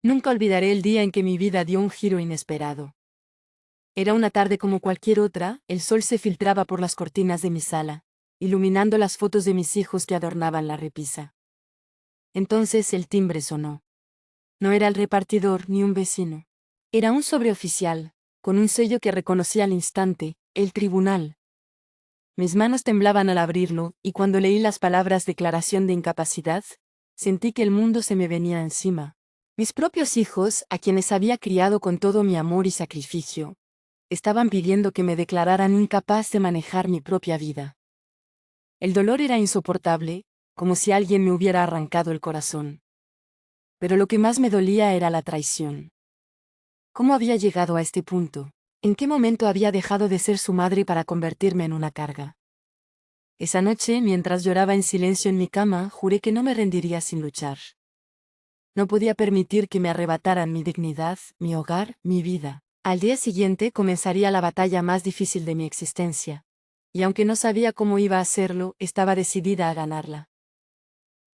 Nunca olvidaré el día en que mi vida dio un giro inesperado. Era una tarde como cualquier otra, el sol se filtraba por las cortinas de mi sala, iluminando las fotos de mis hijos que adornaban la repisa. Entonces el timbre sonó. No era el repartidor ni un vecino. Era un sobreoficial, con un sello que reconocí al instante, el tribunal. Mis manos temblaban al abrirlo, y cuando leí las palabras declaración de incapacidad, sentí que el mundo se me venía encima. Mis propios hijos, a quienes había criado con todo mi amor y sacrificio, estaban pidiendo que me declararan incapaz de manejar mi propia vida. El dolor era insoportable, como si alguien me hubiera arrancado el corazón. Pero lo que más me dolía era la traición. ¿Cómo había llegado a este punto? ¿En qué momento había dejado de ser su madre para convertirme en una carga? Esa noche, mientras lloraba en silencio en mi cama, juré que no me rendiría sin luchar. No podía permitir que me arrebataran mi dignidad, mi hogar, mi vida. Al día siguiente comenzaría la batalla más difícil de mi existencia. Y aunque no sabía cómo iba a hacerlo, estaba decidida a ganarla.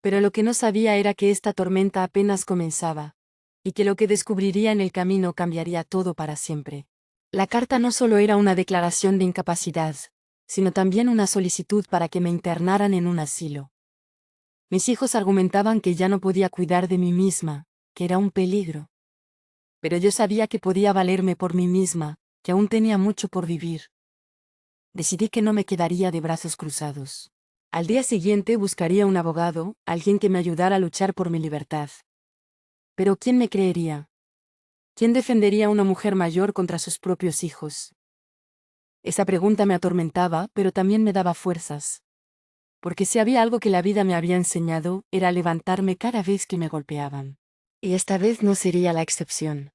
Pero lo que no sabía era que esta tormenta apenas comenzaba, y que lo que descubriría en el camino cambiaría todo para siempre. La carta no solo era una declaración de incapacidad, sino también una solicitud para que me internaran en un asilo. Mis hijos argumentaban que ya no podía cuidar de mí misma, que era un peligro. Pero yo sabía que podía valerme por mí misma, que aún tenía mucho por vivir. Decidí que no me quedaría de brazos cruzados. Al día siguiente buscaría un abogado, alguien que me ayudara a luchar por mi libertad. Pero ¿quién me creería? ¿Quién defendería a una mujer mayor contra sus propios hijos? Esa pregunta me atormentaba, pero también me daba fuerzas. Porque si había algo que la vida me había enseñado, era levantarme cada vez que me golpeaban. Y esta vez no sería la excepción.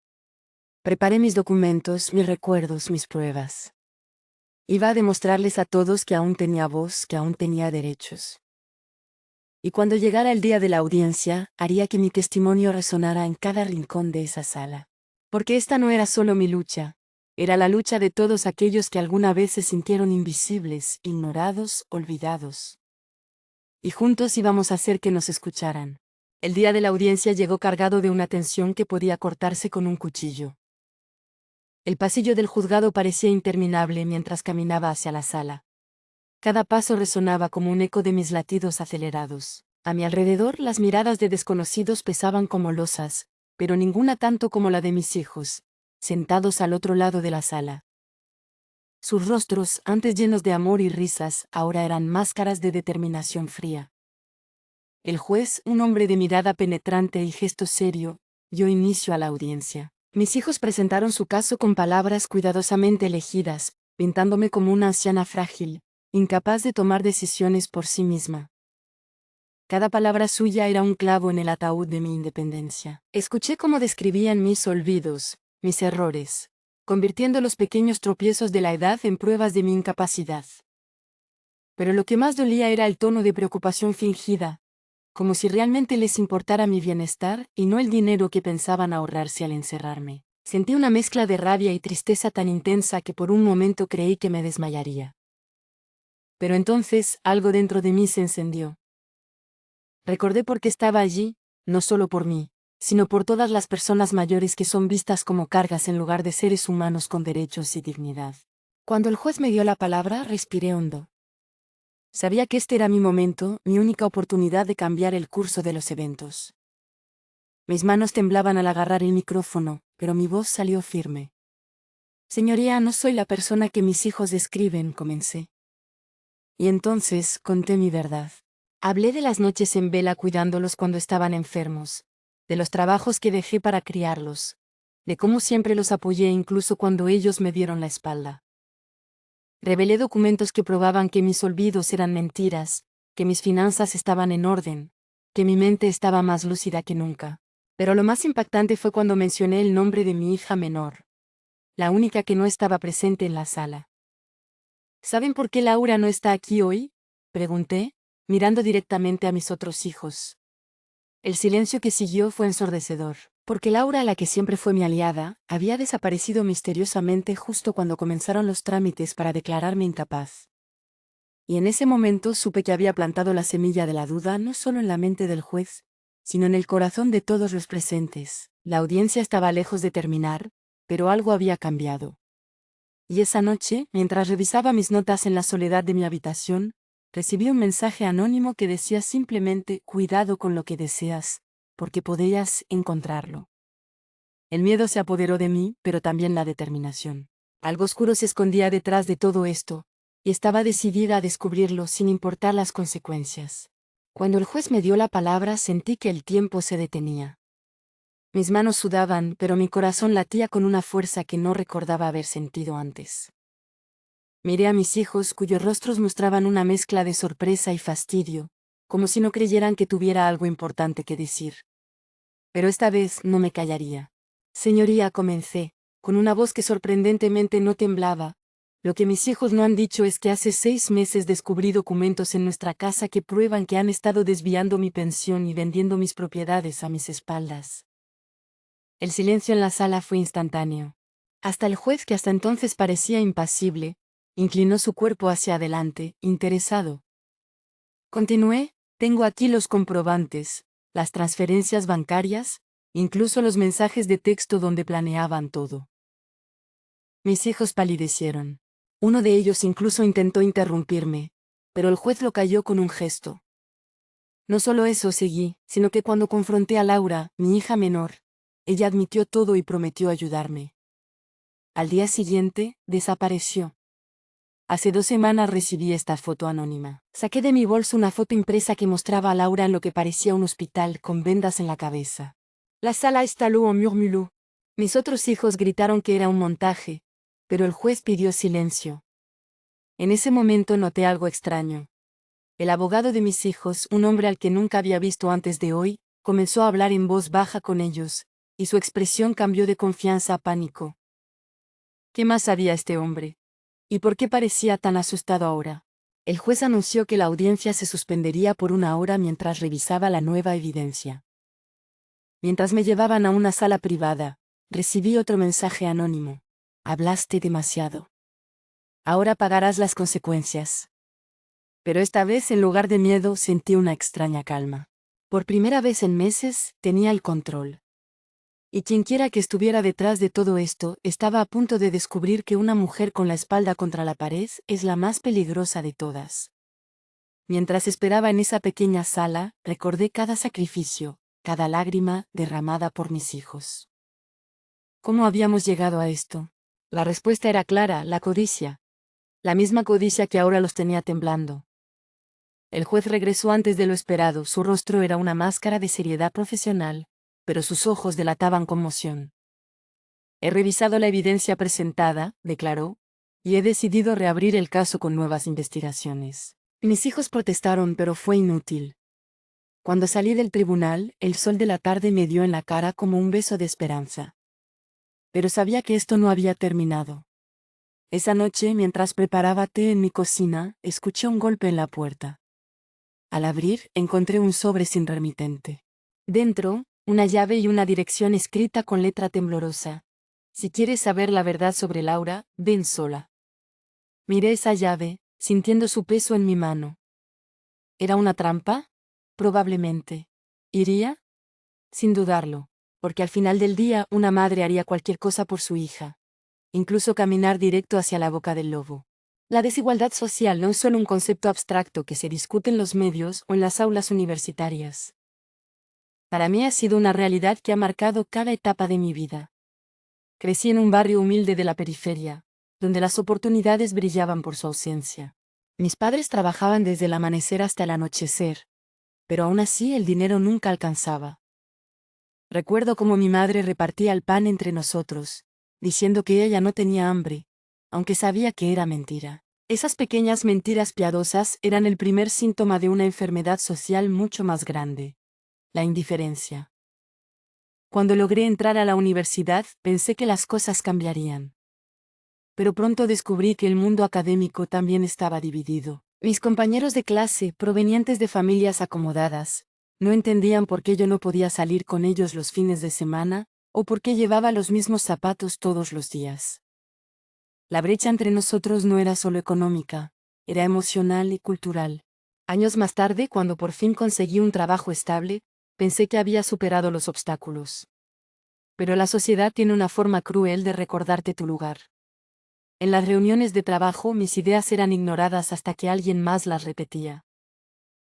Preparé mis documentos, mis recuerdos, mis pruebas. Iba a demostrarles a todos que aún tenía voz, que aún tenía derechos. Y cuando llegara el día de la audiencia, haría que mi testimonio resonara en cada rincón de esa sala. Porque esta no era solo mi lucha, era la lucha de todos aquellos que alguna vez se sintieron invisibles, ignorados, olvidados. Y juntos íbamos a hacer que nos escucharan. El día de la audiencia llegó cargado de una tensión que podía cortarse con un cuchillo. El pasillo del juzgado parecía interminable mientras caminaba hacia la sala. Cada paso resonaba como un eco de mis latidos acelerados. A mi alrededor las miradas de desconocidos pesaban como losas, pero ninguna tanto como la de mis hijos, sentados al otro lado de la sala. Sus rostros, antes llenos de amor y risas, ahora eran máscaras de determinación fría. El juez, un hombre de mirada penetrante y gesto serio, dio inicio a la audiencia. Mis hijos presentaron su caso con palabras cuidadosamente elegidas, pintándome como una anciana frágil, incapaz de tomar decisiones por sí misma. Cada palabra suya era un clavo en el ataúd de mi independencia. Escuché cómo describían mis olvidos, mis errores, convirtiendo los pequeños tropiezos de la edad en pruebas de mi incapacidad. Pero lo que más dolía era el tono de preocupación fingida, como si realmente les importara mi bienestar y no el dinero que pensaban ahorrarse al encerrarme. Sentí una mezcla de rabia y tristeza tan intensa que por un momento creí que me desmayaría. Pero entonces algo dentro de mí se encendió. Recordé por qué estaba allí, no solo por mí, sino por todas las personas mayores que son vistas como cargas en lugar de seres humanos con derechos y dignidad. Cuando el juez me dio la palabra, respiré hondo. Sabía que este era mi momento, mi única oportunidad de cambiar el curso de los eventos. Mis manos temblaban al agarrar el micrófono, pero mi voz salió firme. Señoría, no soy la persona que mis hijos describen, comencé. Y entonces conté mi verdad. Hablé de las noches en vela cuidándolos cuando estaban enfermos, de los trabajos que dejé para criarlos, de cómo siempre los apoyé incluso cuando ellos me dieron la espalda. Revelé documentos que probaban que mis olvidos eran mentiras, que mis finanzas estaban en orden, que mi mente estaba más lúcida que nunca. Pero lo más impactante fue cuando mencioné el nombre de mi hija menor, la única que no estaba presente en la sala. ¿Saben por qué Laura no está aquí hoy?, pregunté, mirando directamente a mis otros hijos. El silencio que siguió fue ensordecedor, porque Laura, la que siempre fue mi aliada, había desaparecido misteriosamente justo cuando comenzaron los trámites para declararme incapaz. Y en ese momento supe que había plantado la semilla de la duda no solo en la mente del juez, sino en el corazón de todos los presentes. La audiencia estaba lejos de terminar, pero algo había cambiado. Y esa noche, mientras revisaba mis notas en la soledad de mi habitación, recibí un mensaje anónimo que decía simplemente: cuidado con lo que deseas, porque podrías encontrarlo. El miedo se apoderó de mí, pero también la determinación. Algo oscuro se escondía detrás de todo esto, y estaba decidida a descubrirlo sin importar las consecuencias. Cuando el juez me dio la palabra, sentí que el tiempo se detenía. Mis manos sudaban, pero mi corazón latía con una fuerza que no recordaba haber sentido antes. Miré a mis hijos, cuyos rostros mostraban una mezcla de sorpresa y fastidio, como si no creyeran que tuviera algo importante que decir. Pero esta vez no me callaría. Señoría, comencé, con una voz que sorprendentemente no temblaba. Lo que mis hijos no han dicho es que hace 6 meses descubrí documentos en nuestra casa que prueban que han estado desviando mi pensión y vendiendo mis propiedades a mis espaldas. El silencio en la sala fue instantáneo. Hasta el juez, que hasta entonces parecía impasible, inclinó su cuerpo hacia adelante, interesado. Continué: tengo aquí los comprobantes, las transferencias bancarias, incluso los mensajes de texto donde planeaban todo. Mis hijos palidecieron. Uno de ellos incluso intentó interrumpirme, pero el juez lo calló con un gesto. No solo eso, seguí, sino que cuando confronté a Laura, mi hija menor, ella admitió todo y prometió ayudarme. Al día siguiente, desapareció. Hace 2 semanas recibí esta foto anónima. Saqué de mi bolso una foto impresa que mostraba a Laura en lo que parecía un hospital, con vendas en la cabeza. La sala estalló en murmullo. Mis otros hijos gritaron que era un montaje, pero el juez pidió silencio. En ese momento noté algo extraño. El abogado de mis hijos, un hombre al que nunca había visto antes de hoy, comenzó a hablar en voz baja con ellos, y su expresión cambió de confianza a pánico. ¿Qué más sabía este hombre? ¿Y por qué parecía tan asustado ahora? El juez anunció que la audiencia se suspendería por 1 hora mientras revisaba la nueva evidencia. Mientras me llevaban a una sala privada, recibí otro mensaje anónimo. Hablaste demasiado. Ahora pagarás las consecuencias. Pero esta vez, en lugar de miedo, sentí una extraña calma. Por primera vez en meses, tenía el control. Y quienquiera que estuviera detrás de todo esto, estaba a punto de descubrir que una mujer con la espalda contra la pared es la más peligrosa de todas. Mientras esperaba en esa pequeña sala, recordé cada sacrificio, cada lágrima derramada por mis hijos. ¿Cómo habíamos llegado a esto? La respuesta era clara: la codicia. La misma codicia que ahora los tenía temblando. El juez regresó antes de lo esperado. Su rostro era una máscara de seriedad profesional, pero sus ojos delataban conmoción. He revisado la evidencia presentada, declaró, y he decidido reabrir el caso con nuevas investigaciones. Mis hijos protestaron, pero fue inútil. Cuando salí del tribunal, el sol de la tarde me dio en la cara como un beso de esperanza. Pero sabía que esto no había terminado. Esa noche, mientras preparaba té en mi cocina, escuché un golpe en la puerta. Al abrir, encontré un sobre sin remitente. Dentro, una llave y una dirección escrita con letra temblorosa. Si quieres saber la verdad sobre Laura, ven sola. Miré esa llave, sintiendo su peso en mi mano. ¿Era una trampa? Probablemente. ¿Iría? Sin dudarlo, porque al final del día una madre haría cualquier cosa por su hija. Incluso caminar directo hacia la boca del lobo. La desigualdad social no es solo un concepto abstracto que se discute en los medios o en las aulas universitarias. Para mí ha sido una realidad que ha marcado cada etapa de mi vida. Crecí en un barrio humilde de la periferia, donde las oportunidades brillaban por su ausencia. Mis padres trabajaban desde el amanecer hasta el anochecer, pero aún así el dinero nunca alcanzaba. Recuerdo cómo mi madre repartía el pan entre nosotros, diciendo que ella no tenía hambre, aunque sabía que era mentira. Esas pequeñas mentiras piadosas eran el primer síntoma de una enfermedad social mucho más grande: la indiferencia. Cuando logré entrar a la universidad, pensé que las cosas cambiarían. Pero pronto descubrí que el mundo académico también estaba dividido. Mis compañeros de clase, provenientes de familias acomodadas, no entendían por qué yo no podía salir con ellos los fines de semana, o por qué llevaba los mismos zapatos todos los días. La brecha entre nosotros no era solo económica, era emocional y cultural. Años más tarde, cuando por fin conseguí un trabajo estable, pensé que había superado los obstáculos. Pero la sociedad tiene una forma cruel de recordarte tu lugar. En las reuniones de trabajo mis ideas eran ignoradas hasta que alguien más las repetía.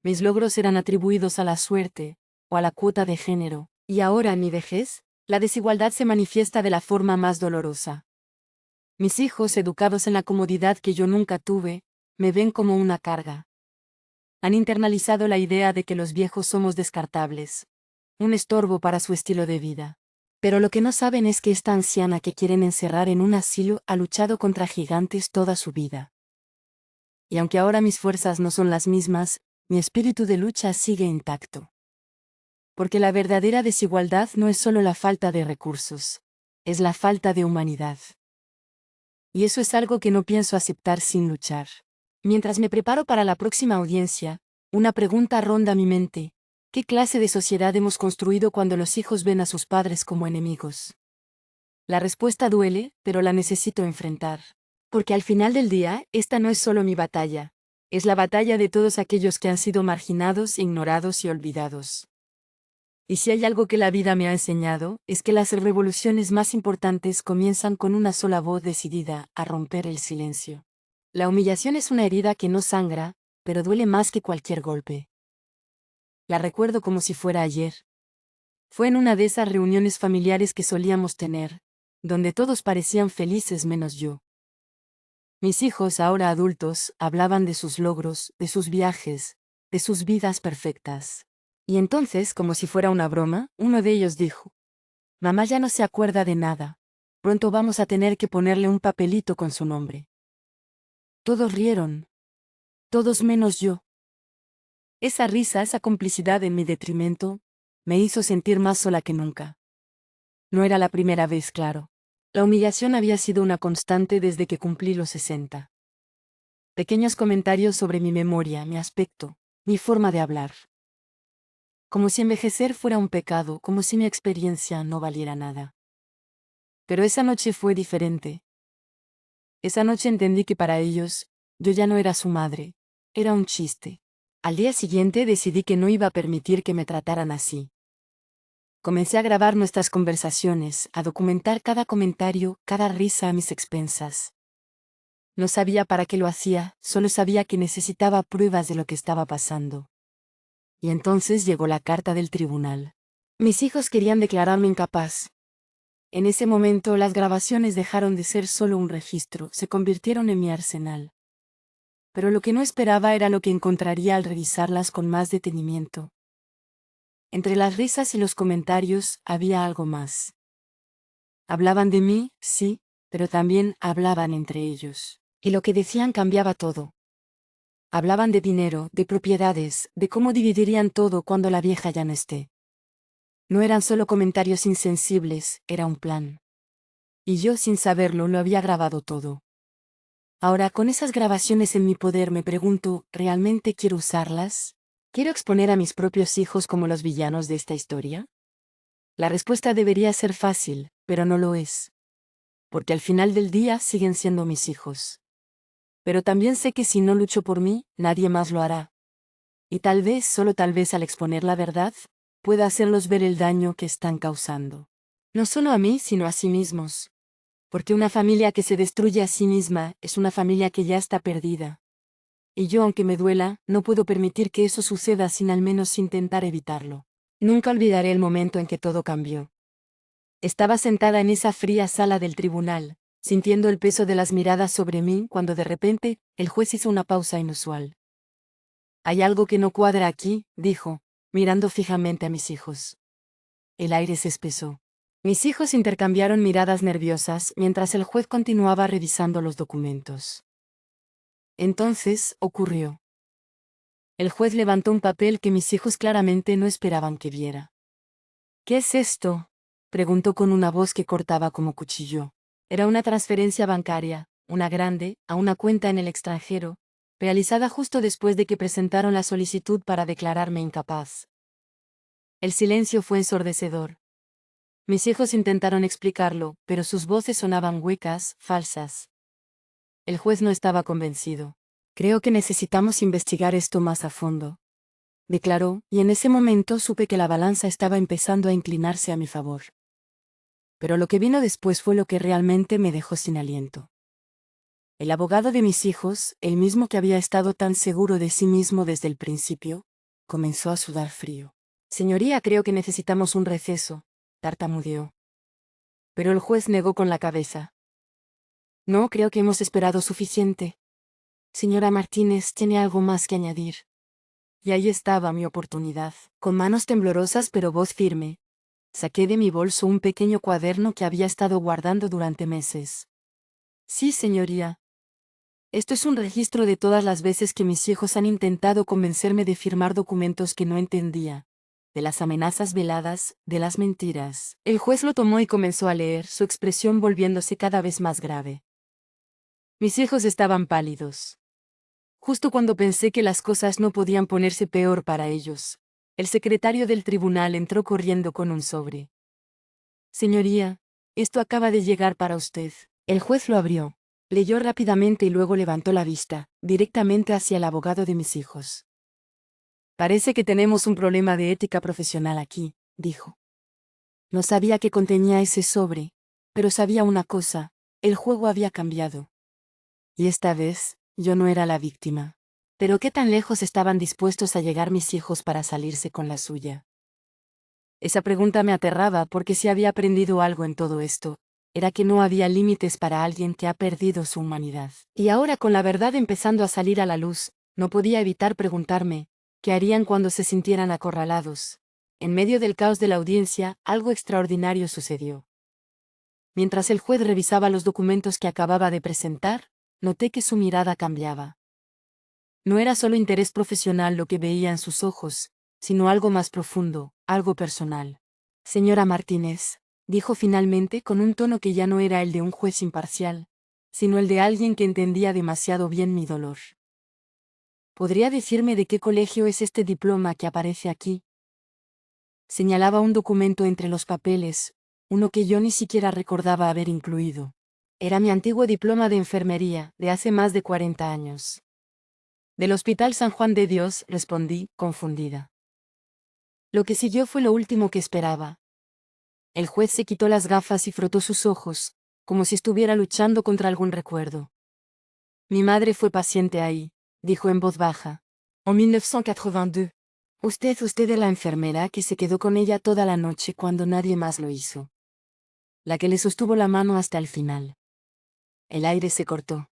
Mis logros eran atribuidos a la suerte, o a la cuota de género, y ahora en mi vejez, la desigualdad se manifiesta de la forma más dolorosa. Mis hijos, educados en la comodidad que yo nunca tuve, me ven como una carga. Han internalizado la idea de que los viejos somos descartables, un estorbo para su estilo de vida. Pero lo que no saben es que esta anciana que quieren encerrar en un asilo ha luchado contra gigantes toda su vida. Y aunque ahora mis fuerzas no son las mismas, mi espíritu de lucha sigue intacto. Porque la verdadera desigualdad no es solo la falta de recursos, es la falta de humanidad. Y eso es algo que no pienso aceptar sin luchar. Mientras me preparo para la próxima audiencia, una pregunta ronda mi mente: ¿qué clase de sociedad hemos construido cuando los hijos ven a sus padres como enemigos? La respuesta duele, pero la necesito enfrentar. Porque al final del día, esta no es solo mi batalla, es la batalla de todos aquellos que han sido marginados, ignorados y olvidados. Y si hay algo que la vida me ha enseñado, es que las revoluciones más importantes comienzan con una sola voz decidida a romper el silencio. La humillación es una herida que no sangra, pero duele más que cualquier golpe. La recuerdo como si fuera ayer. Fue en una de esas reuniones familiares que solíamos tener, donde todos parecían felices menos yo. Mis hijos, ahora adultos, hablaban de sus logros, de sus viajes, de sus vidas perfectas. Y entonces, como si fuera una broma, uno de ellos dijo: «Mamá ya no se acuerda de nada. Pronto vamos a tener que ponerle un papelito con su nombre». Todos rieron. Todos menos yo. Esa risa, esa complicidad en mi detrimento, me hizo sentir más sola que nunca. No era la primera vez, claro. La humillación había sido una constante desde que cumplí los 60. Pequeños comentarios sobre mi memoria, mi aspecto, mi forma de hablar. Como si envejecer fuera un pecado, como si mi experiencia no valiera nada. Pero esa noche fue diferente. Esa noche entendí que para ellos, yo ya no era su madre, era un chiste. Al día siguiente decidí que no iba a permitir que me trataran así. Comencé a grabar nuestras conversaciones, a documentar cada comentario, cada risa a mis expensas. No sabía para qué lo hacía, solo sabía que necesitaba pruebas de lo que estaba pasando. Y entonces llegó la carta del tribunal. Mis hijos querían declararme incapaz. En ese momento las grabaciones dejaron de ser solo un registro, se convirtieron en mi arsenal. Pero lo que no esperaba era lo que encontraría al revisarlas con más detenimiento. Entre las risas y los comentarios había algo más. Hablaban de mí, sí, pero también hablaban entre ellos. Y lo que decían cambiaba todo. Hablaban de dinero, de propiedades, de cómo dividirían todo cuando la vieja ya no esté. No eran solo comentarios insensibles, era un plan. Y yo, sin saberlo, lo había grabado todo. Ahora, con esas grabaciones en mi poder, me pregunto, ¿realmente quiero usarlas? ¿Quiero exponer a mis propios hijos como los villanos de esta historia? La respuesta debería ser fácil, pero no lo es. Porque al final del día siguen siendo mis hijos. Pero también sé que si no lucho por mí, nadie más lo hará. Y tal vez, solo tal vez al exponer la verdad, pueda hacerlos ver el daño que están causando. No solo a mí, sino a sí mismos. Porque una familia que se destruye a sí misma es una familia que ya está perdida. Y yo, aunque me duela, no puedo permitir que eso suceda sin al menos intentar evitarlo. Nunca olvidaré el momento en que todo cambió. Estaba sentada en esa fría sala del tribunal, sintiendo el peso de las miradas sobre mí cuando de repente, el juez hizo una pausa inusual. «Hay algo que no cuadra aquí», dijo, mirando fijamente a mis hijos. El aire se espesó. Mis hijos intercambiaron miradas nerviosas mientras el juez continuaba revisando los documentos. Entonces, ocurrió. El juez levantó un papel que mis hijos claramente no esperaban que viera. «¿Qué es esto?», preguntó con una voz que cortaba como cuchillo. Era una transferencia bancaria, una grande, a una cuenta en el extranjero, realizada justo después de que presentaron la solicitud para declararme incapaz. El silencio fue ensordecedor. Mis hijos intentaron explicarlo, pero sus voces sonaban huecas, falsas. El juez no estaba convencido. «Creo que necesitamos investigar esto más a fondo», declaró, y en ese momento supe que la balanza estaba empezando a inclinarse a mi favor. Pero lo que vino después fue lo que realmente me dejó sin aliento. El abogado de mis hijos, el mismo que había estado tan seguro de sí mismo desde el principio, comenzó a sudar frío. Señoría, creo que necesitamos un receso, tartamudeó. Pero el juez negó con la cabeza. No, creo que hemos esperado suficiente. Señora Martínez, ¿tiene algo más que añadir? Y ahí estaba mi oportunidad. Con manos temblorosas pero voz firme, saqué de mi bolso un pequeño cuaderno que había estado guardando durante meses. Sí, señoría. Esto es un registro de todas las veces que mis hijos han intentado convencerme de firmar documentos que no entendía. De las amenazas veladas, de las mentiras. El juez lo tomó y comenzó a leer, su expresión volviéndose cada vez más grave. Mis hijos estaban pálidos. Justo cuando pensé que las cosas no podían ponerse peor para ellos, el secretario del tribunal entró corriendo con un sobre. Señoría, esto acaba de llegar para usted. El juez lo abrió. Leyó rápidamente y luego levantó la vista, directamente hacia el abogado de mis hijos. Parece que tenemos un problema de ética profesional aquí, dijo. No sabía qué contenía ese sobre, pero sabía una cosa, el juego había cambiado. Y esta vez, yo no era la víctima. Pero ¿qué tan lejos estaban dispuestos a llegar mis hijos para salirse con la suya? Esa pregunta me aterraba porque si había aprendido algo en todo esto, era que no había límites para alguien que ha perdido su humanidad. Y ahora, con la verdad empezando a salir a la luz, no podía evitar preguntarme, ¿qué harían cuando se sintieran acorralados? En medio del caos de la audiencia, algo extraordinario sucedió. Mientras el juez revisaba los documentos que acababa de presentar, noté que su mirada cambiaba. No era solo interés profesional lo que veía en sus ojos, sino algo más profundo, algo personal. Señora Martínez, dijo finalmente con un tono que ya no era el de un juez imparcial, sino el de alguien que entendía demasiado bien mi dolor. ¿Podría decirme de qué colegio es este diploma que aparece aquí? Señalaba un documento entre los papeles, uno que yo ni siquiera recordaba haber incluido. Era mi antiguo diploma de enfermería, de hace más de 40 años. Del Hospital San Juan de Dios, respondí, confundida. Lo que siguió fue lo último que esperaba. El juez se quitó las gafas y frotó sus ojos, como si estuviera luchando contra algún recuerdo. Mi madre fue paciente ahí, dijo en voz baja. En 1982. Usted es la enfermera que se quedó con ella toda la noche cuando nadie más lo hizo. La que le sostuvo la mano hasta el final. El aire se cortó.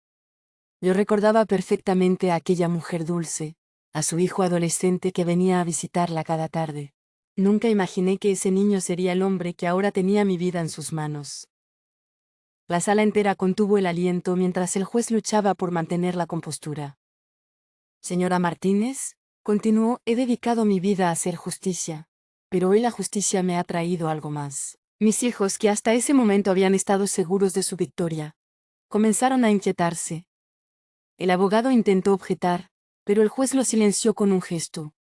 Yo recordaba perfectamente a aquella mujer dulce, a su hijo adolescente que venía a visitarla cada tarde. Nunca imaginé que ese niño sería el hombre que ahora tenía mi vida en sus manos. La sala entera contuvo el aliento mientras el juez luchaba por mantener la compostura. Señora Martínez, continuó, he dedicado mi vida a hacer justicia. Pero hoy la justicia me ha traído algo más. Mis hijos, que hasta ese momento habían estado seguros de su victoria, comenzaron a inquietarse. El abogado intentó objetar, pero el juez lo silenció con un gesto.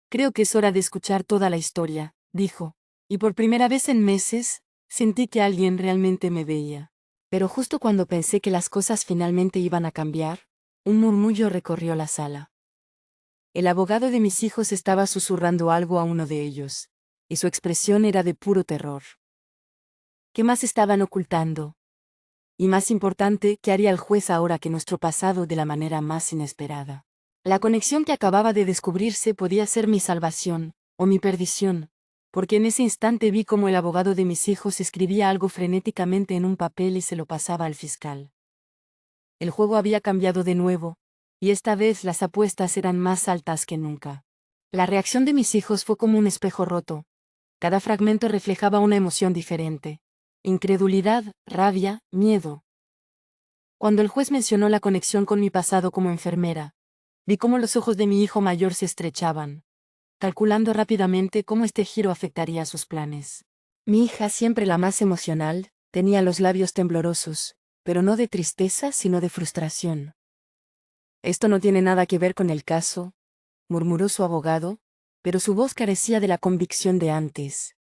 Creo que es hora de escuchar toda la historia, dijo, y por primera vez en meses, sentí que alguien realmente me veía. Pero justo cuando pensé que las cosas finalmente iban a cambiar, un murmullo recorrió la sala. El abogado de mis hijos estaba susurrando algo a uno de ellos, y su expresión era de puro terror. ¿Qué más estaban ocultando? Y más importante, ¿qué haría el juez ahora que nuestro pasado de la manera más inesperada? La conexión que acababa de descubrirse podía ser mi salvación, o mi perdición, porque en ese instante vi cómo el abogado de mis hijos escribía algo frenéticamente en un papel y se lo pasaba al fiscal. El juego había cambiado de nuevo, y esta vez las apuestas eran más altas que nunca. La reacción de mis hijos fue como un espejo roto. Cada fragmento reflejaba una emoción diferente. Incredulidad, rabia, miedo. Cuando el juez mencionó la conexión con mi pasado como enfermera, vi cómo los ojos de mi hijo mayor se estrechaban, calculando rápidamente cómo este giro afectaría sus planes. Mi hija, siempre la más emocional, tenía los labios temblorosos, pero no de tristeza, sino de frustración. Esto no tiene nada que ver con el caso, murmuró su abogado, pero su voz carecía de la convicción de antes.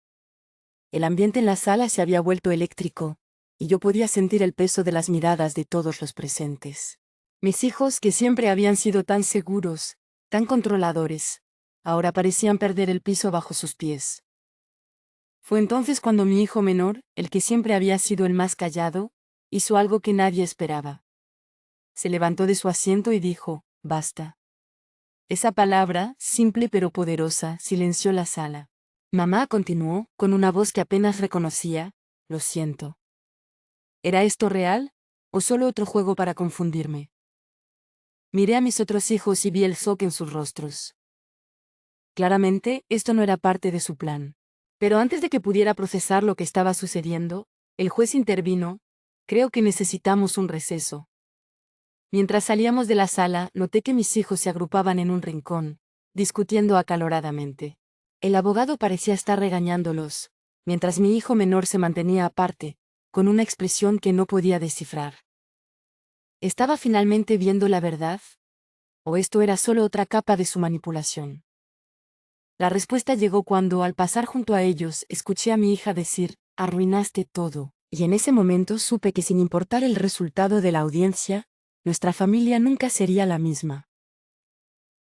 El ambiente en la sala se había vuelto eléctrico, y yo podía sentir el peso de las miradas de todos los presentes. Mis hijos, que siempre habían sido tan seguros, tan controladores, ahora parecían perder el piso bajo sus pies. Fue entonces cuando mi hijo menor, el que siempre había sido el más callado, hizo algo que nadie esperaba. Se levantó de su asiento y dijo, «Basta». Esa palabra, simple pero poderosa, silenció la sala. Mamá continuó, con una voz que apenas reconocía, «Lo siento». ¿Era esto real? ¿O solo otro juego para confundirme? Miré a mis otros hijos y vi el shock en sus rostros. Claramente, esto no era parte de su plan. Pero antes de que pudiera procesar lo que estaba sucediendo, el juez intervino, «Creo que necesitamos un receso». Mientras salíamos de la sala, noté que mis hijos se agrupaban en un rincón, discutiendo acaloradamente. El abogado parecía estar regañándolos, mientras mi hijo menor se mantenía aparte, con una expresión que no podía descifrar. ¿Estaba finalmente viendo la verdad? ¿O esto era solo otra capa de su manipulación? La respuesta llegó cuando, al pasar junto a ellos, escuché a mi hija decir, «Arruinaste todo», y en ese momento supe que sin importar el resultado de la audiencia, nuestra familia nunca sería la misma.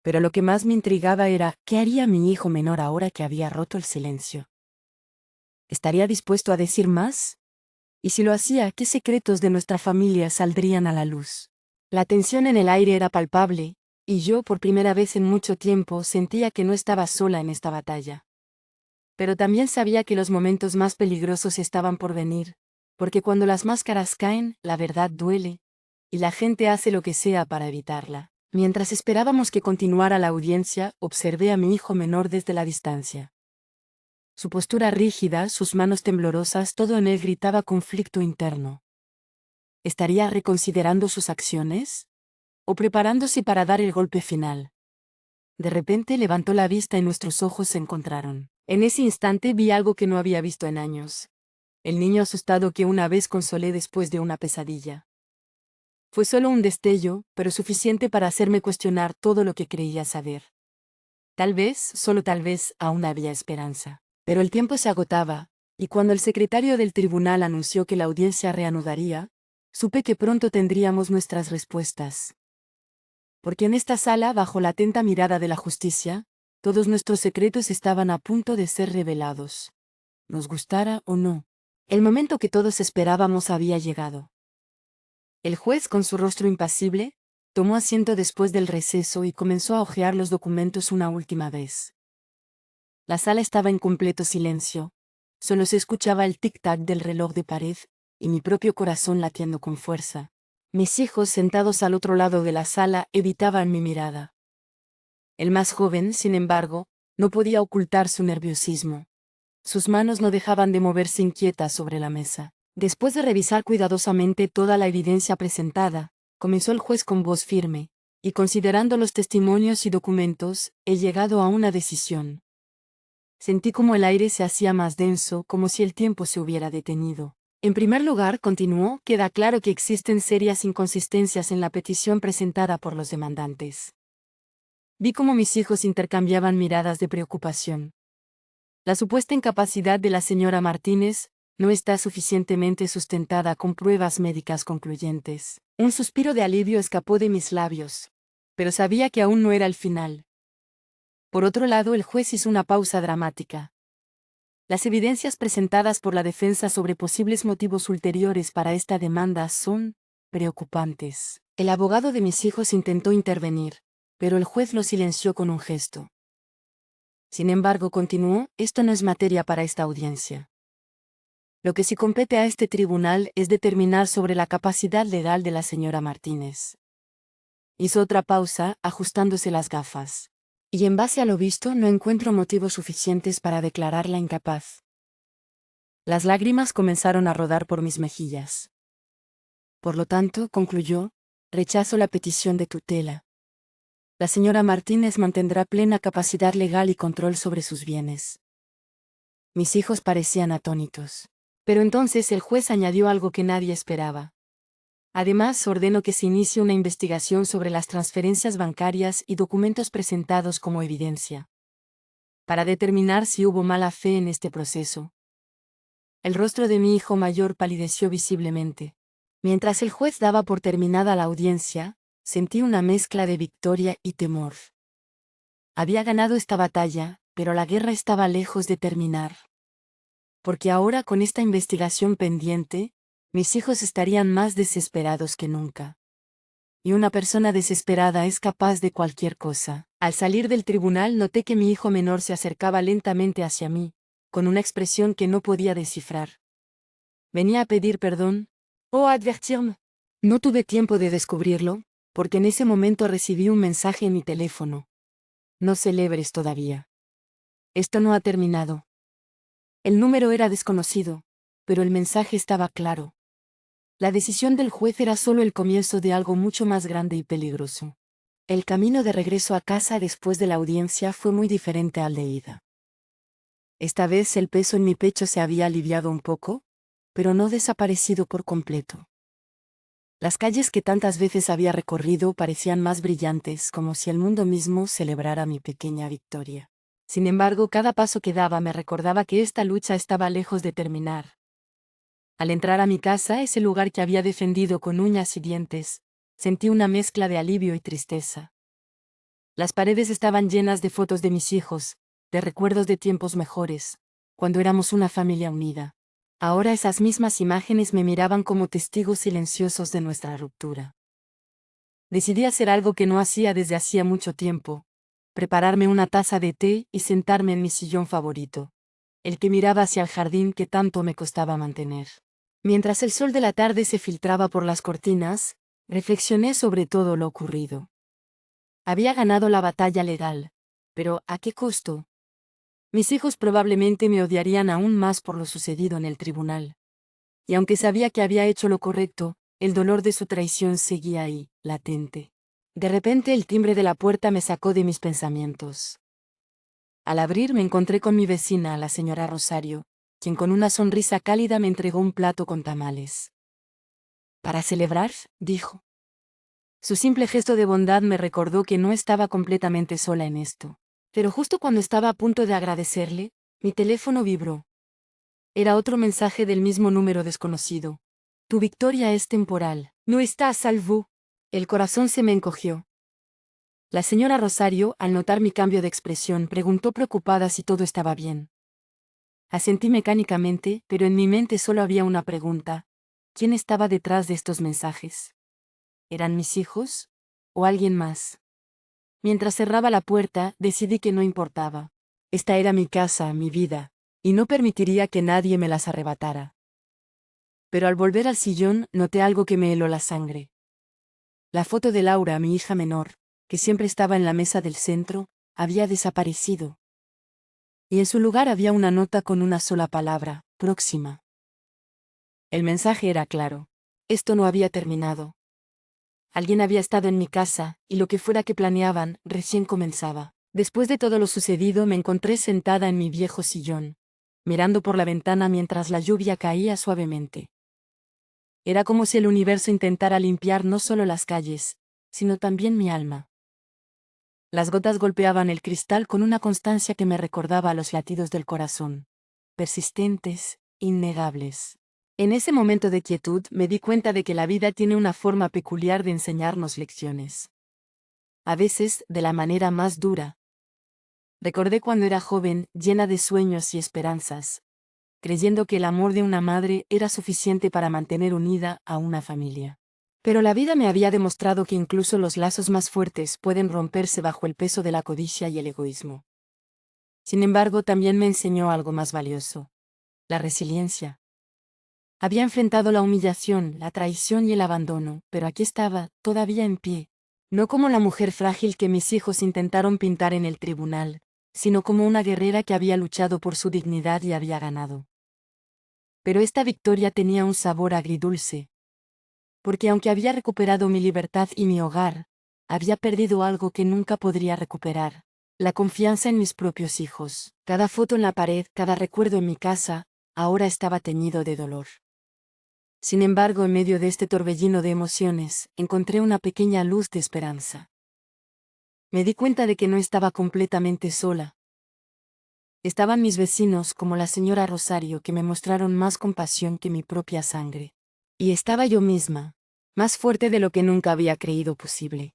Pero lo que más me intrigaba era, ¿qué haría mi hijo menor ahora que había roto el silencio? ¿Estaría dispuesto a decir más? Y si lo hacía, ¿qué secretos de nuestra familia saldrían a la luz? La tensión en el aire era palpable, y yo, por primera vez en mucho tiempo, sentía que no estaba sola en esta batalla. Pero también sabía que los momentos más peligrosos estaban por venir, porque cuando las máscaras caen, la verdad duele, y la gente hace lo que sea para evitarla. Mientras esperábamos que continuara la audiencia, observé a mi hijo menor desde la distancia. Su postura rígida, sus manos temblorosas, todo en él gritaba conflicto interno. ¿Estaría reconsiderando sus acciones? ¿O preparándose para dar el golpe final? De repente levantó la vista y nuestros ojos se encontraron. En ese instante vi algo que no había visto en años. El niño asustado que una vez consolé después de una pesadilla. Fue solo un destello, pero suficiente para hacerme cuestionar todo lo que creía saber. Tal vez, solo tal vez, aún había esperanza. Pero el tiempo se agotaba, y cuando el secretario del tribunal anunció que la audiencia reanudaría, supe que pronto tendríamos nuestras respuestas. Porque en esta sala, bajo la atenta mirada de la justicia, todos nuestros secretos estaban a punto de ser revelados. Nos gustara o no. El momento que todos esperábamos había llegado. El juez, con su rostro impasible, tomó asiento después del receso y comenzó a hojear los documentos una última vez. La sala estaba en completo silencio. Solo se escuchaba el tic-tac del reloj de pared, y mi propio corazón latiendo con fuerza. Mis hijos, sentados al otro lado de la sala, evitaban mi mirada. El más joven, sin embargo, no podía ocultar su nerviosismo. Sus manos no dejaban de moverse inquietas sobre la mesa. Después de revisar cuidadosamente toda la evidencia presentada, comenzó el juez con voz firme, y considerando los testimonios y documentos, he llegado a una decisión. Sentí como el aire se hacía más denso, como si el tiempo se hubiera detenido. En primer lugar, continuó, queda claro que existen serias inconsistencias en la petición presentada por los demandantes. Vi cómo mis hijos intercambiaban miradas de preocupación. La supuesta incapacidad de la señora Martínez no está suficientemente sustentada con pruebas médicas concluyentes. Un suspiro de alivio escapó de mis labios. Pero sabía que aún no era el final. Por otro lado, el juez hizo una pausa dramática. Las evidencias presentadas por la defensa sobre posibles motivos ulteriores para esta demanda son preocupantes. El abogado de mis hijos intentó intervenir, pero el juez lo silenció con un gesto. Sin embargo, continuó, esto no es materia para esta audiencia. Lo que sí compete a este tribunal es determinar sobre la capacidad legal de la señora Martínez. Hizo otra pausa, ajustándose las gafas. Y en base a lo visto no encuentro motivos suficientes para declararla incapaz. Las lágrimas comenzaron a rodar por mis mejillas. Por lo tanto, concluyó, rechazo la petición de tutela. La señora Martínez mantendrá plena capacidad legal y control sobre sus bienes. Mis hijos parecían atónitos. Pero entonces el juez añadió algo que nadie esperaba. Además, ordeno que se inicie una investigación sobre las transferencias bancarias y documentos presentados como evidencia, para determinar si hubo mala fe en este proceso. El rostro de mi hijo mayor palideció visiblemente. Mientras el juez daba por terminada la audiencia, sentí una mezcla de victoria y temor. Había ganado esta batalla, pero la guerra estaba lejos de terminar. porque ahora con esta investigación pendiente, mis hijos estarían más desesperados que nunca. Y una persona desesperada es capaz de cualquier cosa. Al salir del tribunal noté que mi hijo menor se acercaba lentamente hacia mí, con una expresión que no podía descifrar. ¿Venía a pedir perdón? ¿O a advertirme? No tuve tiempo de descubrirlo, porque en ese momento recibí un mensaje en mi teléfono. No celebres todavía. Esto no ha terminado. El número era desconocido, pero el mensaje estaba claro. La decisión del juez era solo el comienzo de algo mucho más grande y peligroso. El camino de regreso a casa después de la audiencia fue muy diferente al de ida. Esta vez el peso en mi pecho se había aliviado un poco, pero no desaparecido por completo. Las calles que tantas veces había recorrido parecían más brillantes, como si el mundo mismo celebrara mi pequeña victoria. Sin embargo, cada paso que daba me recordaba que esta lucha estaba lejos de terminar. Al entrar a mi casa, ese lugar que había defendido con uñas y dientes, sentí una mezcla de alivio y tristeza. Las paredes estaban llenas de fotos de mis hijos, de recuerdos de tiempos mejores, cuando éramos una familia unida. Ahora esas mismas imágenes me miraban como testigos silenciosos de nuestra ruptura. Decidí hacer algo que no hacía desde hacía mucho tiempo: prepararme una taza de té y sentarme en mi sillón favorito, el que miraba hacia el jardín que tanto me costaba mantener. Mientras el sol de la tarde se filtraba por las cortinas, reflexioné sobre todo lo ocurrido. Había ganado la batalla legal, pero ¿a qué costo? Mis hijos probablemente me odiarían aún más por lo sucedido en el tribunal. Y aunque sabía que había hecho lo correcto, el dolor de su traición seguía ahí, latente. De repente el timbre de la puerta me sacó de mis pensamientos. Al abrir me encontré con mi vecina, la señora Rosario, quien con una sonrisa cálida me entregó un plato con tamales. «¿Para celebrar?», dijo. Su simple gesto de bondad me recordó que no estaba completamente sola en esto. Pero justo cuando estaba a punto de agradecerle, mi teléfono vibró. Era otro mensaje del mismo número desconocido. «Tu victoria es temporal. No está a salvo». El corazón se me encogió. La señora Rosario, al notar mi cambio de expresión, preguntó preocupada si todo estaba bien. Asentí mecánicamente, pero en mi mente solo había una pregunta: ¿quién estaba detrás de estos mensajes? ¿Eran mis hijos? ¿O alguien más? Mientras cerraba la puerta, decidí que no importaba. Esta era mi casa, mi vida, y no permitiría que nadie me las arrebatara. Pero al volver al sillón, noté algo que me heló la sangre. La foto de Laura, mi hija menor, que siempre estaba en la mesa del centro, había desaparecido. Y en su lugar había una nota con una sola palabra: próxima. El mensaje era claro. Esto no había terminado. Alguien había estado en mi casa, y lo que fuera que planeaban, recién comenzaba. Después de todo lo sucedido, me encontré sentada en mi viejo sillón, mirando por la ventana mientras la lluvia caía suavemente. Era como si el universo intentara limpiar no solo las calles, sino también mi alma. Las gotas golpeaban el cristal con una constancia que me recordaba a los latidos del corazón. Persistentes, innegables. En ese momento de quietud me di cuenta de que la vida tiene una forma peculiar de enseñarnos lecciones. A veces, de la manera más dura. Recordé cuando era joven, llena de sueños y esperanzas, creyendo que el amor de una madre era suficiente para mantener unida a una familia. Pero la vida me había demostrado que incluso los lazos más fuertes pueden romperse bajo el peso de la codicia y el egoísmo. Sin embargo, también me enseñó algo más valioso: la resiliencia. Había enfrentado la humillación, la traición y el abandono, pero aquí estaba, todavía en pie. No como la mujer frágil que mis hijos intentaron pintar en el tribunal, sino como una guerrera que había luchado por su dignidad y había ganado. Pero esta victoria tenía un sabor agridulce. Porque aunque había recuperado mi libertad y mi hogar, había perdido algo que nunca podría recuperar: la confianza en mis propios hijos. Cada foto en la pared, cada recuerdo en mi casa, ahora estaba teñido de dolor. Sin embargo, en medio de este torbellino de emociones, encontré una pequeña luz de esperanza. Me di cuenta de que no estaba completamente sola. Estaban mis vecinos, como la señora Rosario, que me mostraron más compasión que mi propia sangre. Y estaba yo misma, más fuerte de lo que nunca había creído posible.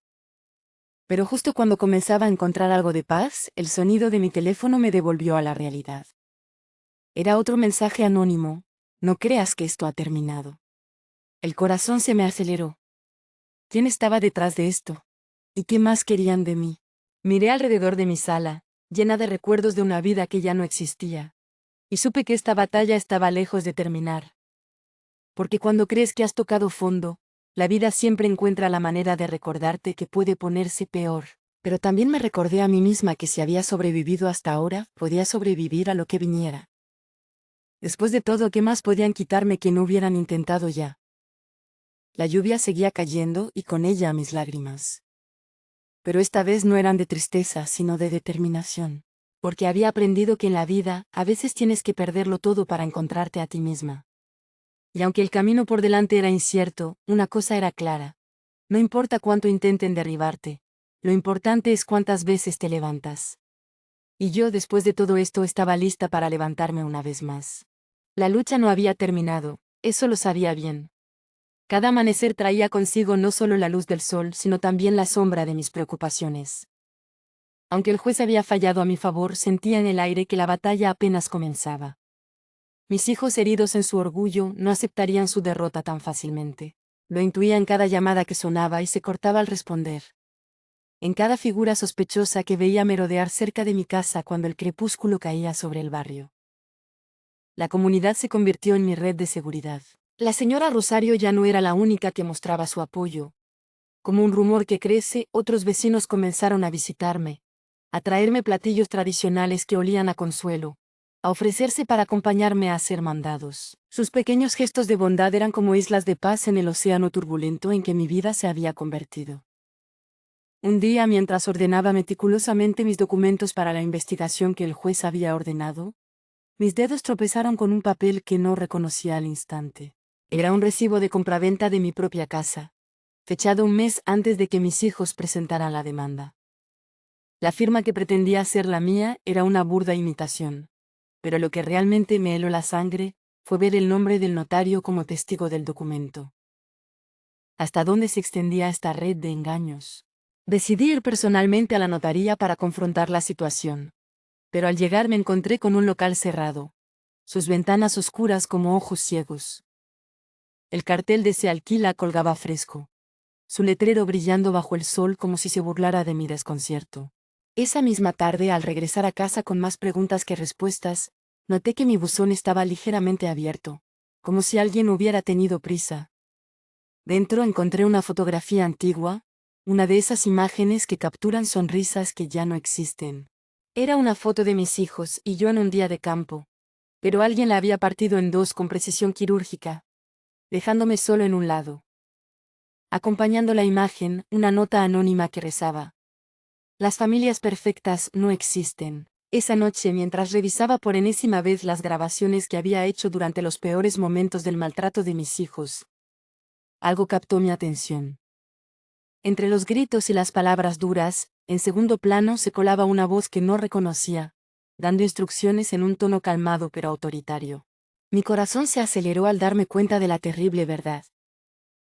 Pero justo cuando comenzaba a encontrar algo de paz, el sonido de mi teléfono me devolvió a la realidad. Era otro mensaje anónimo: no creas que esto ha terminado. El corazón se me aceleró. ¿Quién estaba detrás de esto? ¿Y qué más querían de mí? Miré alrededor de mi sala, llena de recuerdos de una vida que ya no existía. Y supe que esta batalla estaba lejos de terminar. Porque cuando crees que has tocado fondo, la vida siempre encuentra la manera de recordarte que puede ponerse peor. Pero también me recordé a mí misma que si había sobrevivido hasta ahora, podía sobrevivir a lo que viniera. Después de todo, ¿qué más podían quitarme que no hubieran intentado ya? La lluvia seguía cayendo y con ella mis lágrimas. Pero esta vez no eran de tristeza, sino de determinación. Porque había aprendido que en la vida, a veces tienes que perderlo todo para encontrarte a ti misma. Y aunque el camino por delante era incierto, una cosa era clara. No importa cuánto intenten derribarte, lo importante es cuántas veces te levantas. Y yo, después de todo esto, estaba lista para levantarme una vez más. La lucha no había terminado, eso lo sabía bien. Cada amanecer traía consigo no solo la luz del sol, sino también la sombra de mis preocupaciones. Aunque el juez había fallado a mi favor, sentía en el aire que la batalla apenas comenzaba. Mis hijos, heridos en su orgullo, no aceptarían su derrota tan fácilmente. Lo intuía en cada llamada que sonaba y se cortaba al responder. En cada figura sospechosa que veía merodear cerca de mi casa cuando el crepúsculo caía sobre el barrio. La comunidad se convirtió en mi red de seguridad. La señora Rosario ya no era la única que mostraba su apoyo. Como un rumor que crece, otros vecinos comenzaron a visitarme, a traerme platillos tradicionales que olían a consuelo, a ofrecerse para acompañarme a hacer mandados. Sus pequeños gestos de bondad eran como islas de paz en el océano turbulento en que mi vida se había convertido. Un día, mientras ordenaba meticulosamente mis documentos para la investigación que el juez había ordenado, mis dedos tropezaron con un papel que no reconocí al instante. Era un recibo de compraventa de mi propia casa, fechado un mes antes de que mis hijos presentaran la demanda. La firma que pretendía ser la mía era una burda imitación, pero lo que realmente me heló la sangre fue ver el nombre del notario como testigo del documento. ¿Hasta dónde se extendía esta red de engaños? Decidí ir personalmente a la notaría para confrontar la situación. Pero al llegar me encontré con un local cerrado, sus ventanas oscuras como ojos ciegos. El cartel de "se alquila" colgaba fresco, su letrero brillando bajo el sol como si se burlara de mi desconcierto. Esa misma tarde, al regresar a casa con más preguntas que respuestas, noté que mi buzón estaba ligeramente abierto, como si alguien hubiera tenido prisa. Dentro encontré una fotografía antigua, una de esas imágenes que capturan sonrisas que ya no existen. Era una foto de mis hijos y yo en un día de campo, pero alguien la había partido en dos con precisión quirúrgica, dejándome solo en un lado. Acompañando la imagen, una nota anónima que rezaba: las familias perfectas no existen. Esa noche, mientras revisaba por enésima vez las grabaciones que había hecho durante los peores momentos del maltrato de mis hijos, algo captó mi atención. Entre los gritos y las palabras duras, en segundo plano se colaba una voz que no reconocía, dando instrucciones en un tono calmado pero autoritario. Mi corazón se aceleró al darme cuenta de la terrible verdad.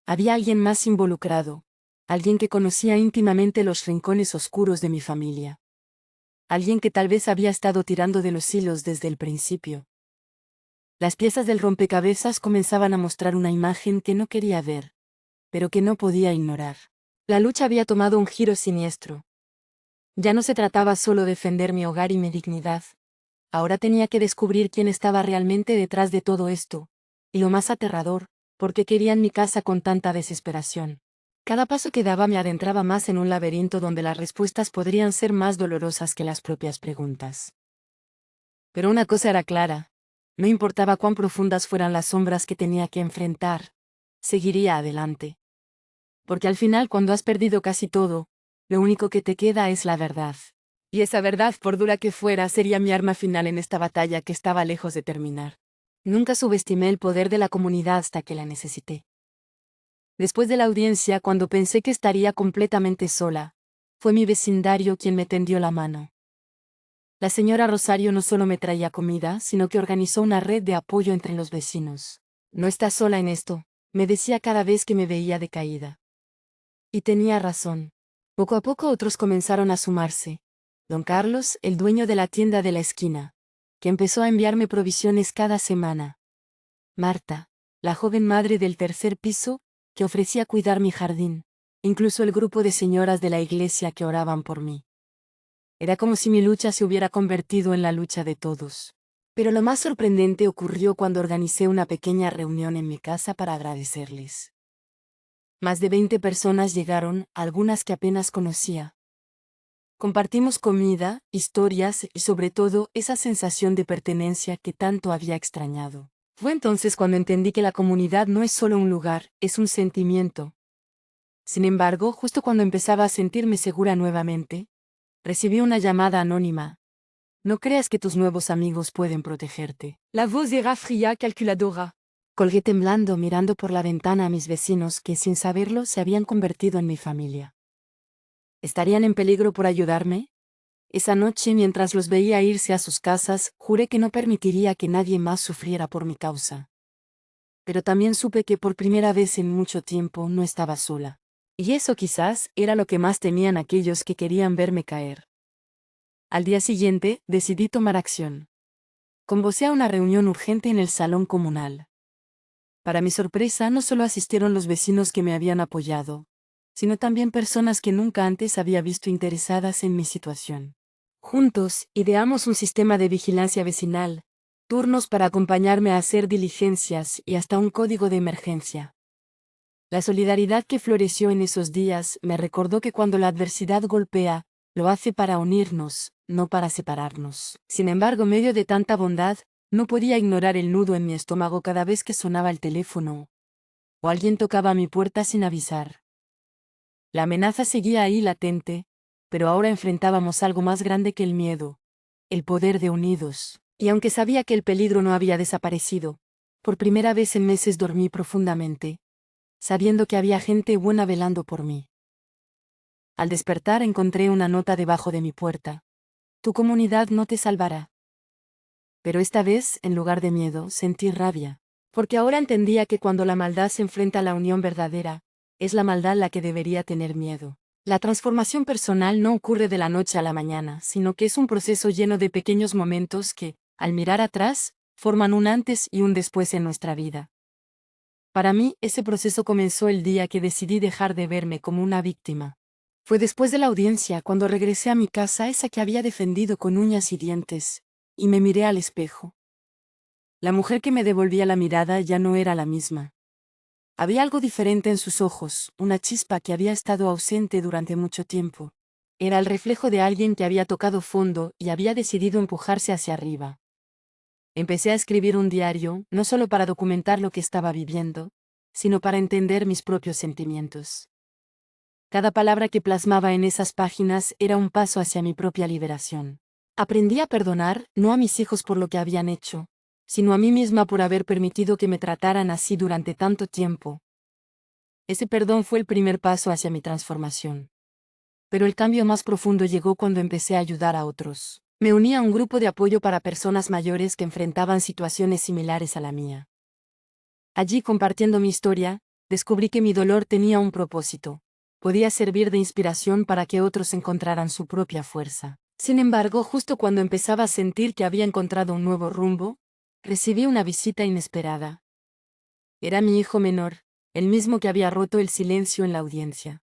Había alguien más involucrado, alguien que conocía íntimamente los rincones oscuros de mi familia. Alguien que tal vez había estado tirando de los hilos desde el principio. Las piezas del rompecabezas comenzaban a mostrar una imagen que no quería ver, pero que no podía ignorar. La lucha había tomado un giro siniestro. Ya no se trataba solo de defender mi hogar y mi dignidad. Ahora tenía que descubrir quién estaba realmente detrás de todo esto. Y lo más aterrador, por qué querían mi casa con tanta desesperación. Cada paso que daba me adentraba más en un laberinto donde las respuestas podrían ser más dolorosas que las propias preguntas. Pero una cosa era clara: no importaba cuán profundas fueran las sombras que tenía que enfrentar, seguiría adelante. Porque al final, cuando has perdido casi todo, lo único que te queda es la verdad. Y esa verdad, por dura que fuera, sería mi arma final en esta batalla que estaba lejos de terminar. Nunca subestimé el poder de la comunidad hasta que la necesité. Después de la audiencia, cuando pensé que estaría completamente sola, fue mi vecindario quien me tendió la mano. La señora Rosario no solo me traía comida, sino que organizó una red de apoyo entre los vecinos. No estás sola en esto, me decía cada vez que me veía decaída. Y tenía razón. Poco a poco otros comenzaron a sumarse. Don Carlos, el dueño de la tienda de la esquina, que empezó a enviarme provisiones cada semana. Marta, la joven madre del tercer piso, que ofrecía cuidar mi jardín, incluso el grupo de señoras de la iglesia que oraban por mí. Era como si mi lucha se hubiera convertido en la lucha de todos. Pero lo más sorprendente ocurrió cuando organicé una pequeña reunión en mi casa para agradecerles. Más de 20 personas llegaron, algunas que apenas conocía. Compartimos comida, historias y sobre todo esa sensación de pertenencia que tanto había extrañado. Fue entonces cuando entendí que la comunidad no es solo un lugar, es un sentimiento. Sin embargo, justo cuando empezaba a sentirme segura nuevamente, recibí una llamada anónima. No creas que tus nuevos amigos pueden protegerte. La voz era fría, calculadora. Colgué temblando mirando por la ventana a mis vecinos que sin saberlo se habían convertido en mi familia. ¿Estarían en peligro por ayudarme? Esa noche, mientras los veía irse a sus casas, juré que no permitiría que nadie más sufriera por mi causa. Pero también supe que por primera vez en mucho tiempo no estaba sola. Y eso quizás era lo que más temían aquellos que querían verme caer. Al día siguiente, decidí tomar acción. Convocé a una reunión urgente en el salón comunal. Para mi sorpresa, no solo asistieron los vecinos que me habían apoyado, sino también personas que nunca antes había visto interesadas en mi situación. Juntos, ideamos un sistema de vigilancia vecinal, turnos para acompañarme a hacer diligencias y hasta un código de emergencia. La solidaridad que floreció en esos días me recordó que cuando la adversidad golpea, lo hace para unirnos, no para separarnos. Sin embargo, en medio de tanta bondad, no podía ignorar el nudo en mi estómago cada vez que sonaba el teléfono o alguien tocaba mi puerta sin avisar. La amenaza seguía ahí latente, pero ahora enfrentábamos algo más grande que el miedo, el poder de unidos. Y aunque sabía que el peligro no había desaparecido, por primera vez en meses dormí profundamente, sabiendo que había gente buena velando por mí. Al despertar encontré una nota debajo de mi puerta. Tu comunidad no te salvará. Pero esta vez, en lugar de miedo, sentí rabia, porque ahora entendía que cuando la maldad se enfrenta a la unión verdadera, es la maldad la que debería tener miedo. La transformación personal no ocurre de la noche a la mañana, sino que es un proceso lleno de pequeños momentos que, al mirar atrás, forman un antes y un después en nuestra vida. Para mí, ese proceso comenzó el día que decidí dejar de verme como una víctima. Fue después de la audiencia, cuando regresé a mi casa, esa que había defendido con uñas y dientes, y me miré al espejo. La mujer que me devolvía la mirada ya no era la misma. Había algo diferente en sus ojos, una chispa que había estado ausente durante mucho tiempo. Era el reflejo de alguien que había tocado fondo y había decidido empujarse hacia arriba. Empecé a escribir un diario, no solo para documentar lo que estaba viviendo, sino para entender mis propios sentimientos. Cada palabra que plasmaba en esas páginas era un paso hacia mi propia liberación. Aprendí a perdonar, no a mis hijos por lo que habían hecho, sino a mí misma por haber permitido que me trataran así durante tanto tiempo. Ese perdón fue el primer paso hacia mi transformación. Pero el cambio más profundo llegó cuando empecé a ayudar a otros. Me uní a un grupo de apoyo para personas mayores que enfrentaban situaciones similares a la mía. Allí, compartiendo mi historia, descubrí que mi dolor tenía un propósito. Podía servir de inspiración para que otros encontraran su propia fuerza. Sin embargo, justo cuando empezaba a sentir que había encontrado un nuevo rumbo, recibí una visita inesperada. Era mi hijo menor, el mismo que había roto el silencio en la audiencia.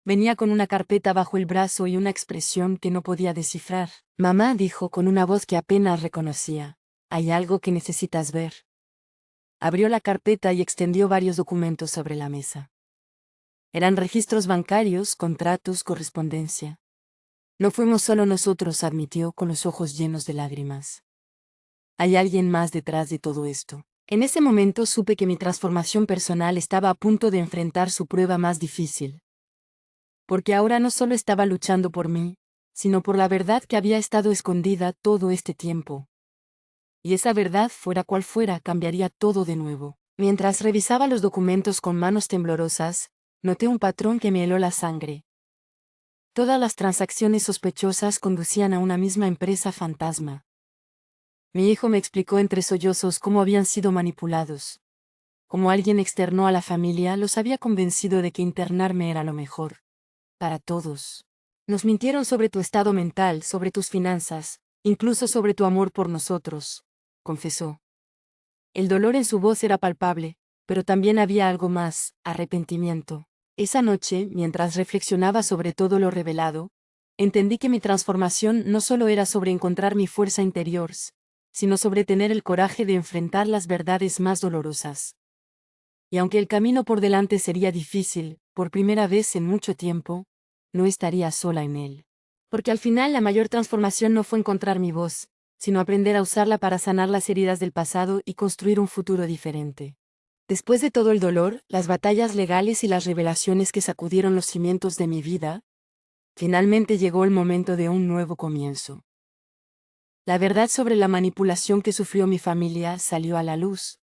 Venía con una carpeta bajo el brazo y una expresión que no podía descifrar. Mamá, dijo con una voz que apenas reconocía, hay algo que necesitas ver. Abrió la carpeta y extendió varios documentos sobre la mesa. Eran registros bancarios, contratos, correspondencia. No fuimos solo nosotros, admitió con los ojos llenos de lágrimas. Hay alguien más detrás de todo esto. En ese momento supe que mi transformación personal estaba a punto de enfrentar su prueba más difícil. Porque ahora no solo estaba luchando por mí, sino por la verdad que había estado escondida todo este tiempo. Y esa verdad, fuera cual fuera, cambiaría todo de nuevo. Mientras revisaba los documentos con manos temblorosas, noté un patrón que me heló la sangre. Todas las transacciones sospechosas conducían a una misma empresa fantasma. Mi hijo me explicó entre sollozos cómo habían sido manipulados. Como alguien externo a la familia los había convencido de que internarme era lo mejor. Para todos. Nos mintieron sobre tu estado mental, sobre tus finanzas, incluso sobre tu amor por nosotros, confesó. El dolor en su voz era palpable, pero también había algo más, arrepentimiento. Esa noche, mientras reflexionaba sobre todo lo revelado, entendí que mi transformación no solo era sobre encontrar mi fuerza interior, sino sobre tener el coraje de enfrentar las verdades más dolorosas. Y aunque el camino por delante sería difícil, por primera vez en mucho tiempo, no estaría sola en él. Porque al final la mayor transformación no fue encontrar mi voz, sino aprender a usarla para sanar las heridas del pasado y construir un futuro diferente. Después de todo el dolor, las batallas legales y las revelaciones que sacudieron los cimientos de mi vida, finalmente llegó el momento de un nuevo comienzo. La verdad sobre la manipulación que sufrió mi familia salió a la luz,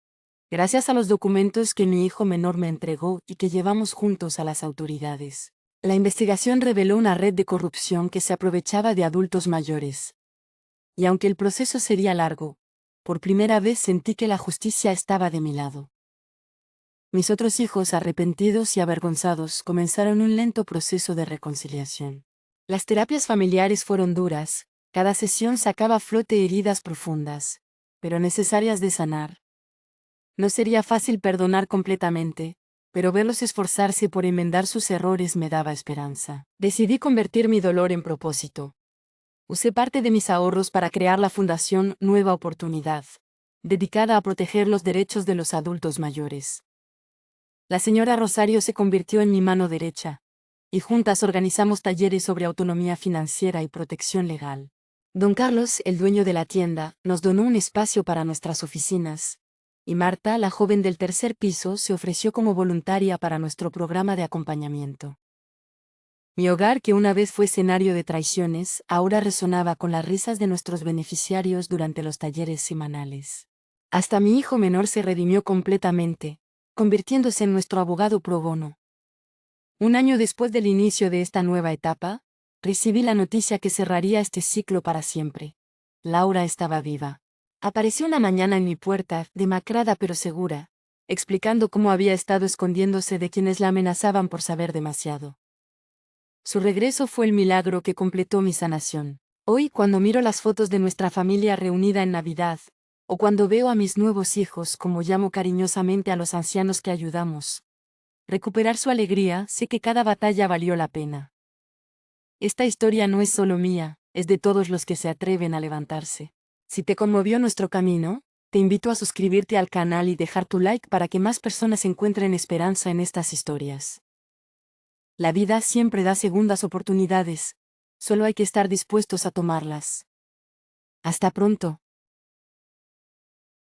gracias a los documentos que mi hijo menor me entregó y que llevamos juntos a las autoridades. La investigación reveló una red de corrupción que se aprovechaba de adultos mayores. Y aunque el proceso sería largo, por primera vez sentí que la justicia estaba de mi lado. Mis otros hijos, arrepentidos y avergonzados, comenzaron un lento proceso de reconciliación. Las terapias familiares fueron duras, cada sesión sacaba a flote heridas profundas, pero necesarias de sanar. No sería fácil perdonar completamente, pero verlos esforzarse por enmendar sus errores me daba esperanza. Decidí convertir mi dolor en propósito. Usé parte de mis ahorros para crear la Fundación Nueva Oportunidad, dedicada a proteger los derechos de los adultos mayores. La señora Rosario se convirtió en mi mano derecha, y juntas organizamos talleres sobre autonomía financiera y protección legal. Don Carlos, el dueño de la tienda, nos donó un espacio para nuestras oficinas, y Marta, la joven del tercer piso, se ofreció como voluntaria para nuestro programa de acompañamiento. Mi hogar, que una vez fue escenario de traiciones, ahora resonaba con las risas de nuestros beneficiarios durante los talleres semanales. Hasta mi hijo menor se redimió completamente, convirtiéndose en nuestro abogado pro bono. Un año después del inicio de esta nueva etapa, recibí la noticia que cerraría este ciclo para siempre. Laura estaba viva. Apareció una mañana en mi puerta, demacrada pero segura, explicando cómo había estado escondiéndose de quienes la amenazaban por saber demasiado. Su regreso fue el milagro que completó mi sanación. Hoy, cuando miro las fotos de nuestra familia reunida en Navidad, o cuando veo a mis nuevos hijos, como llamo cariñosamente a los ancianos que ayudamos, recuperar su alegría, sé que cada batalla valió la pena. Esta historia no es solo mía, es de todos los que se atreven a levantarse. Si te conmovió nuestro camino, te invito a suscribirte al canal y dejar tu like para que más personas encuentren esperanza en estas historias. La vida siempre da segundas oportunidades, solo hay que estar dispuestos a tomarlas. Hasta pronto.